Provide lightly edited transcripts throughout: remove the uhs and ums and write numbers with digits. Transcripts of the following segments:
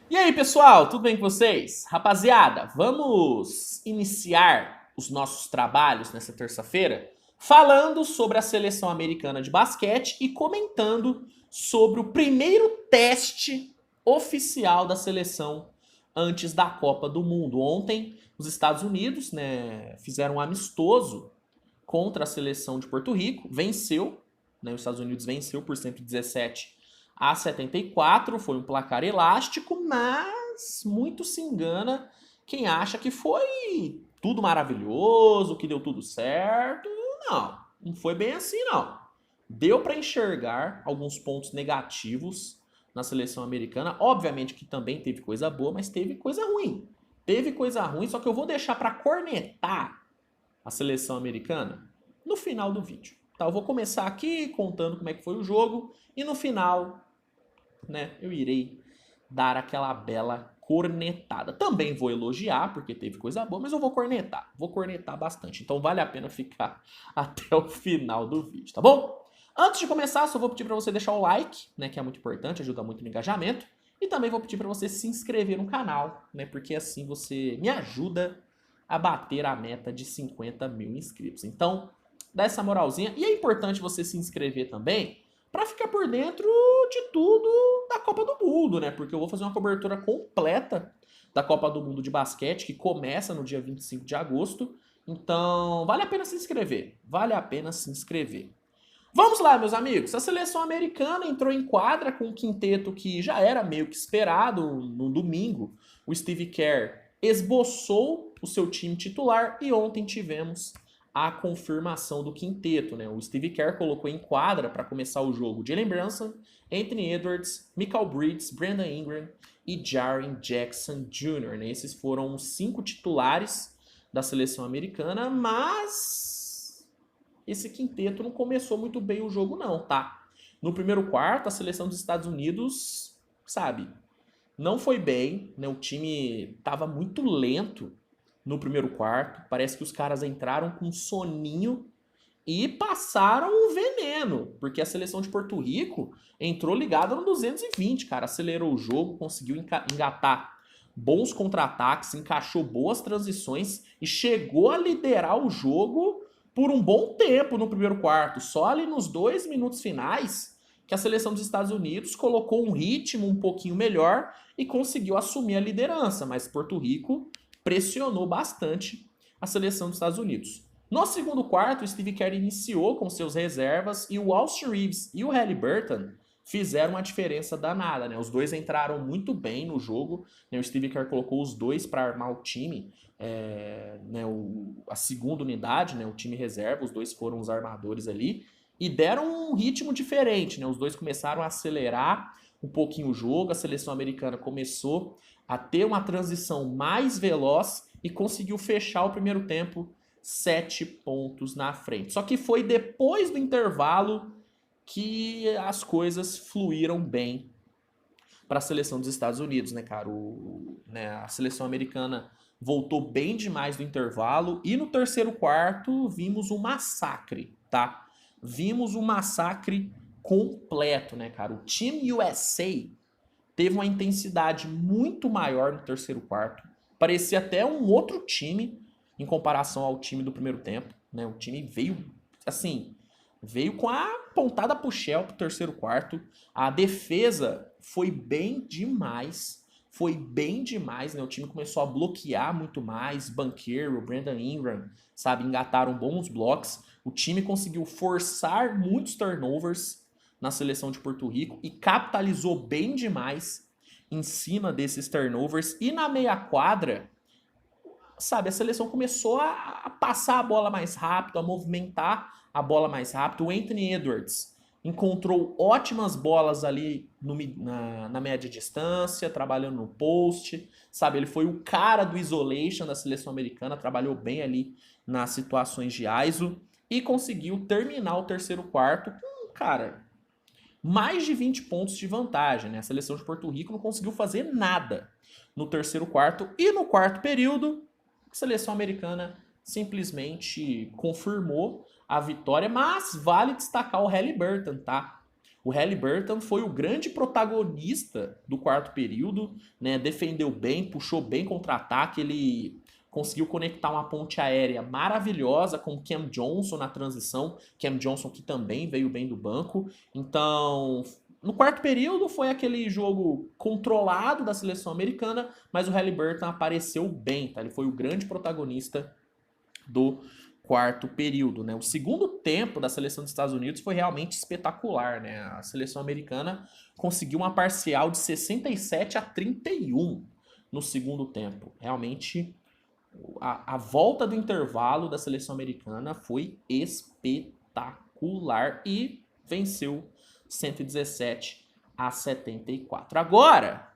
E aí, pessoal, tudo bem com vocês? Rapaziada, vamos iniciar os nossos trabalhos nessa terça-feira falando sobre a seleção americana de basquete e comentando sobre o primeiro teste oficial da seleção antes da Copa do Mundo. Ontem, os Estados Unidos, fizeram um amistoso contra a seleção de Porto Rico, venceu, os Estados Unidos venceu por 117-74, foi um placar elástico, mas muito se engana quem acha que foi tudo maravilhoso, que deu tudo certo. Não, não foi bem assim não. Deu para enxergar alguns pontos negativos na seleção americana. Obviamente que também teve coisa boa, mas teve coisa ruim. Teve coisa ruim, só que eu vou deixar para cornetar a seleção americana no final do vídeo. Tá, eu vou começar aqui contando como é que foi o jogo e no final, eu irei dar aquela bela cornetada. Também vou elogiar, porque teve coisa boa, mas eu vou cornetar. Vou cornetar bastante. Então vale a pena ficar até o final do vídeo, tá bom? Antes de começar, só vou pedir para você deixar o like, que é muito importante, ajuda muito no engajamento. E também vou pedir para você se inscrever no canal, porque assim você me ajuda a bater a meta de 50 mil inscritos. Então, dá essa moralzinha. E é importante você se inscrever também para ficar por dentro de tudo da Copa do Mundo, Porque eu vou fazer uma cobertura completa da Copa do Mundo de basquete, que começa no dia 25 de agosto. Então, vale a pena se inscrever. Vale a pena se inscrever. Vamos lá, meus amigos. A seleção americana entrou em quadra com um quinteto que já era meio que esperado no domingo. O Steve Kerr esboçou o seu time titular e ontem tivemos a confirmação do quinteto, O Steve Kerr colocou em quadra para começar o jogo Jalen Brunson, Anthony Edwards, Michael Bridges, Brandon Ingram e Jaren Jackson Jr. Esses foram os 5 titulares da seleção americana, mas esse quinteto não começou muito bem o jogo não, tá? No primeiro quarto, a seleção dos Estados Unidos, não foi bem, O time tava muito lento no primeiro quarto. Parece que os caras entraram com soninho e passaram o veneno, porque a seleção de Porto Rico entrou ligada no 220, cara. Acelerou o jogo, conseguiu engatar bons contra-ataques, encaixou boas transições e chegou a liderar o jogo por um bom tempo no primeiro quarto. Só ali nos 2 minutos finais que a seleção dos Estados Unidos colocou um ritmo um pouquinho melhor e conseguiu assumir a liderança, mas Porto Rico pressionou bastante a seleção dos Estados Unidos. No segundo quarto, o Steve Kerr iniciou com seus reservas e o Austin Reeves e o Haliburton fizeram uma diferença danada, Os dois entraram muito bem no jogo, O Steve Kerr colocou os dois para armar o time, a segunda unidade, O time reserva, os dois foram os armadores ali e deram um ritmo diferente, Os dois começaram a acelerar um pouquinho o jogo, a seleção americana começou a ter uma transição mais veloz e conseguiu fechar o primeiro tempo 7 pontos na frente. Só que foi depois do intervalo que as coisas fluíram bem para a seleção dos Estados Unidos, cara? A seleção americana voltou bem demais do intervalo e no terceiro quarto vimos um massacre, tá? Vimos um massacre completo, cara? O time USA teve uma intensidade muito maior no terceiro quarto. Parecia até um outro time em comparação ao time do primeiro tempo, O time veio, assim, veio com a pontada pro Shell pro terceiro quarto. A defesa foi bem demais. Foi bem demais, O time começou a bloquear muito mais. Banchero, Brandon Ingram, engataram bons blocos. O time conseguiu forçar muitos turnovers na seleção de Porto Rico e capitalizou bem demais em cima desses turnovers. E na meia quadra, a seleção começou a passar a bola mais rápido, a movimentar a bola mais rápido. O Anthony Edwards encontrou ótimas bolas ali na média distância, trabalhando no post, ele foi o cara do isolation da seleção americana, trabalhou bem ali nas situações de ISO e conseguiu terminar o terceiro quarto com, mais de 20 pontos de vantagem, A seleção de Porto Rico não conseguiu fazer nada no terceiro quarto e no quarto período a seleção americana simplesmente confirmou a vitória, mas vale destacar o Haliburton, tá? O Haliburton foi o grande protagonista do quarto período, né? Defendeu bem, puxou bem contra-ataque, ele conseguiu conectar uma ponte aérea maravilhosa com o Cam Johnson na transição, Cam Johnson que também veio bem do banco. Então, no quarto período foi aquele jogo controlado da seleção americana, mas o Haliburton apareceu bem, tá? Ele foi o grande protagonista do quarto período, né? O segundo tempo da seleção dos Estados Unidos foi realmente espetacular, né? A seleção americana conseguiu uma parcial de 67-31 no segundo tempo. Realmente, a volta do intervalo da seleção americana foi espetacular e venceu 117-74. Agora,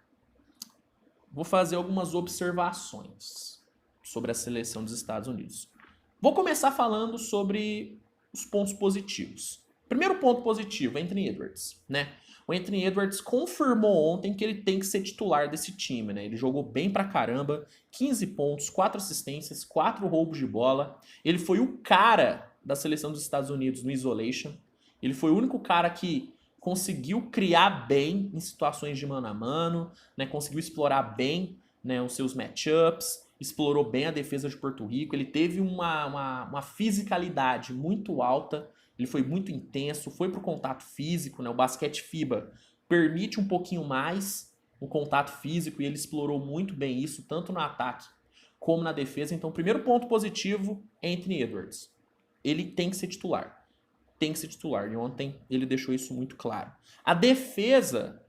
vou fazer algumas observações sobre a seleção dos Estados Unidos. Vou começar falando sobre os pontos positivos. Primeiro ponto positivo, Anthony Edwards, né? O Anthony Edwards confirmou ontem que ele tem que ser titular desse time, né? Ele jogou bem pra caramba, 15 pontos, 4 assistências, 4 roubos de bola. Ele foi o cara da seleção dos Estados Unidos no isolation. Ele foi o único cara que conseguiu criar bem em situações de mano a mano, né? Conseguiu explorar bem, né, os seus matchups, explorou bem a defesa de Porto Rico, ele teve uma fisicalidade muito alta, ele foi muito intenso, foi pro contato físico, né? O basquete FIBA permite um pouquinho mais o contato físico e ele explorou muito bem isso, tanto no ataque como na defesa. Então, primeiro ponto positivo, Anthony Edwards. Ele tem que ser titular. Tem que ser titular. E ontem ele deixou isso muito claro. A defesa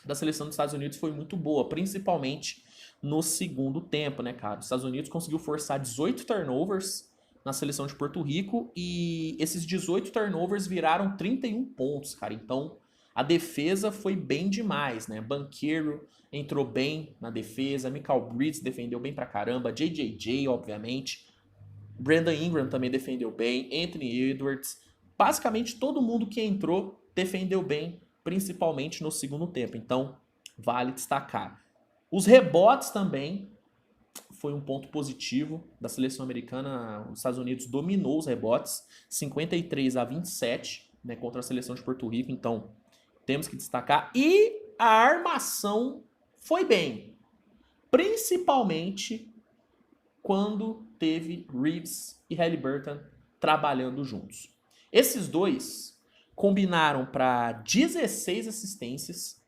da seleção dos Estados Unidos foi muito boa, principalmente no segundo tempo, né, cara? Os Estados Unidos conseguiu forçar 18 turnovers na seleção de Porto Rico e esses 18 turnovers viraram 31 pontos, cara. Então, a defesa foi bem demais, né? Banchero entrou bem na defesa, Mikal Bridges defendeu bem pra caramba, JJJ, obviamente, Brandon Ingram também defendeu bem, Anthony Edwards, basicamente todo mundo que entrou defendeu bem, principalmente no segundo tempo. Então, vale destacar. Os rebotes também foi um ponto positivo da seleção americana. Os Estados Unidos dominou os rebotes, 53-27, né, contra a seleção de Porto Rico. Então, temos que destacar. E a armação foi bem, principalmente quando teve Reeves e Haliburton trabalhando juntos. Esses dois combinaram para 16 assistências.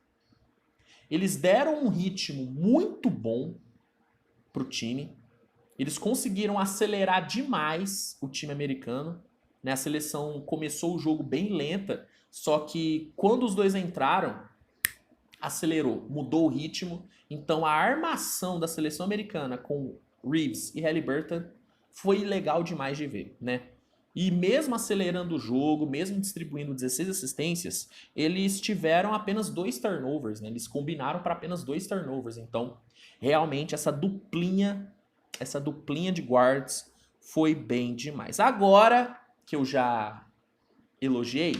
Eles deram um ritmo muito bom pro time. Eles conseguiram acelerar demais o time americano, né? A seleção começou o jogo bem lenta, só que quando os dois entraram, acelerou, mudou o ritmo. Então a armação da seleção americana com Reeves e Haliburton foi legal demais de ver, né? E mesmo acelerando o jogo, mesmo distribuindo 16 assistências, eles tiveram apenas 2 turnovers, né? Eles combinaram para apenas 2 turnovers. Então, realmente, essa duplinha de guards foi bem demais. Agora que eu já elogiei,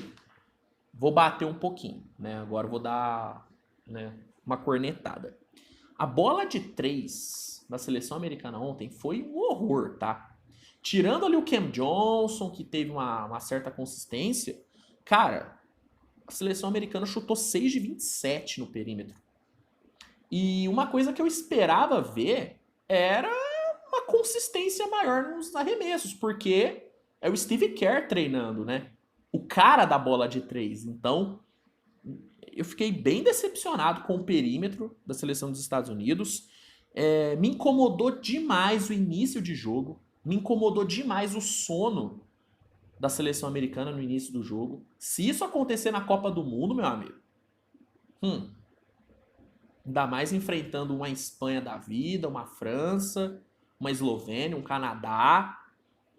vou bater um pouquinho, né? Agora eu vou dar, né, uma cornetada. A bola de 3 da seleção americana ontem foi um horror, tá? Tirando ali o Cam Johnson, que teve uma certa consistência, cara, a seleção americana chutou 6 de 27 no perímetro. E uma coisa que eu esperava ver era uma consistência maior nos arremessos, porque é o Steve Kerr treinando, né? O cara da bola de 3. Então, eu fiquei bem decepcionado com o perímetro da seleção dos Estados Unidos. Me incomodou demais o início de jogo. Me incomodou demais o sono da seleção americana no início do jogo. Se isso acontecer na Copa do Mundo, meu amigo, ainda mais enfrentando uma Espanha da vida, uma França, uma Eslovênia, um Canadá,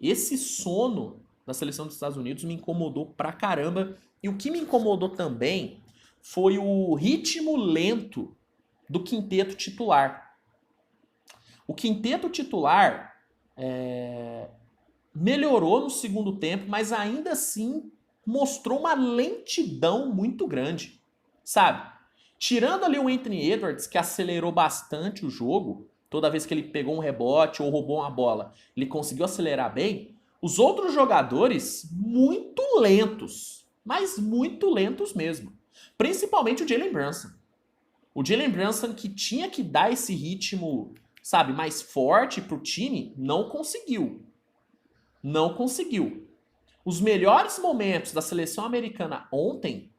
esse sono da seleção dos Estados Unidos me incomodou pra caramba. E o que me incomodou também foi o ritmo lento do quinteto titular. O quinteto titular melhorou no segundo tempo, mas ainda assim mostrou uma lentidão muito grande, sabe? Tirando ali o Anthony Edwards, que acelerou bastante o jogo, toda vez que ele pegou um rebote ou roubou uma bola, ele conseguiu acelerar bem. Os outros jogadores, muito lentos. mas muito lentos mesmo. Principalmente o Jalen Brunson. O Jalen Brunson, que tinha que dar esse ritmo, sabe, mais forte pro time, não conseguiu. Não conseguiu. Os melhores momentos da seleção americana ontem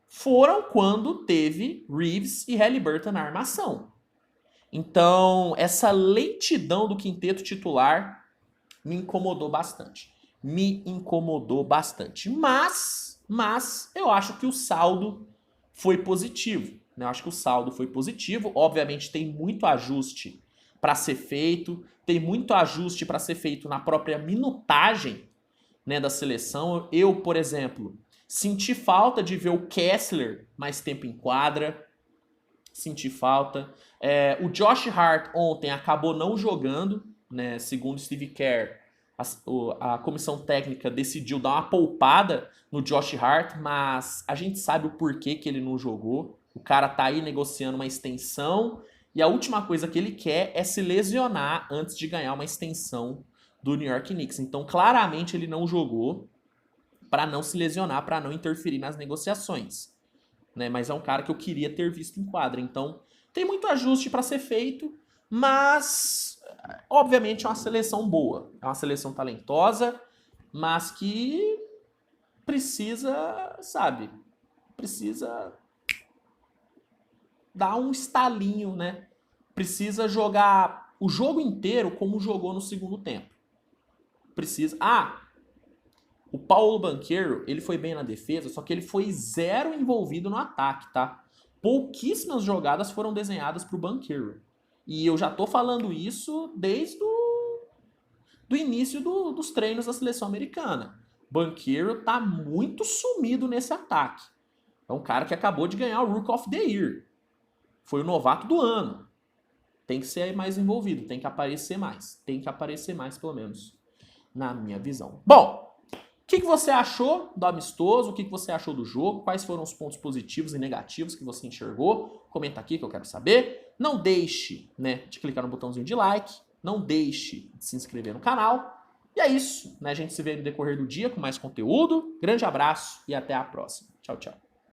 foram quando teve Reeves e Haliburton na armação. Então, essa lentidão do quinteto titular me incomodou bastante. Me incomodou bastante. Mas eu acho que o saldo foi positivo. Né? Eu acho que o saldo foi positivo. Obviamente, tem muito ajuste para ser feito. Tem muito ajuste para ser feito na própria minutagem, né, da seleção. Eu, por exemplo, senti falta de ver o Kessler mais tempo em quadra. Senti falta. O Josh Hart ontem acabou não jogando, né? Segundo Steve Kerr, a comissão técnica decidiu dar uma poupada no Josh Hart, mas a gente sabe o porquê que ele não jogou. O cara tá aí negociando uma extensão e a última coisa que ele quer é se lesionar antes de ganhar uma extensão do New York Knicks. Então, claramente, ele não jogou para não se lesionar, para não interferir nas negociações. Né? Mas é um cara que eu queria ter visto em quadra. Então, tem muito ajuste para ser feito, mas obviamente é uma seleção boa. É uma seleção talentosa, mas que precisa, sabe, precisa dar um estalinho, né? Precisa jogar o jogo inteiro como jogou no segundo tempo. Precisa... o Paulo Banchero, ele foi bem na defesa, só que ele foi zero envolvido no ataque, tá? Pouquíssimas jogadas foram desenhadas pro Banchero. E eu já tô falando isso desde do início dos treinos da seleção americana. Banchero tá muito sumido nesse ataque. É um cara que acabou de ganhar o Rookie of the Year. Foi o novato do ano. Tem que ser mais envolvido, tem que aparecer mais. Tem que aparecer mais, pelo menos, na minha visão. Bom, o que você achou do amistoso? O que você achou do jogo? Quais foram os pontos positivos e negativos que você enxergou? Comenta aqui que eu quero saber. Não deixe, né, de clicar no botãozinho de like. Não deixe de se inscrever no canal. E é isso, né? A gente se vê no decorrer do dia com mais conteúdo. Grande abraço e até a próxima. Tchau, tchau.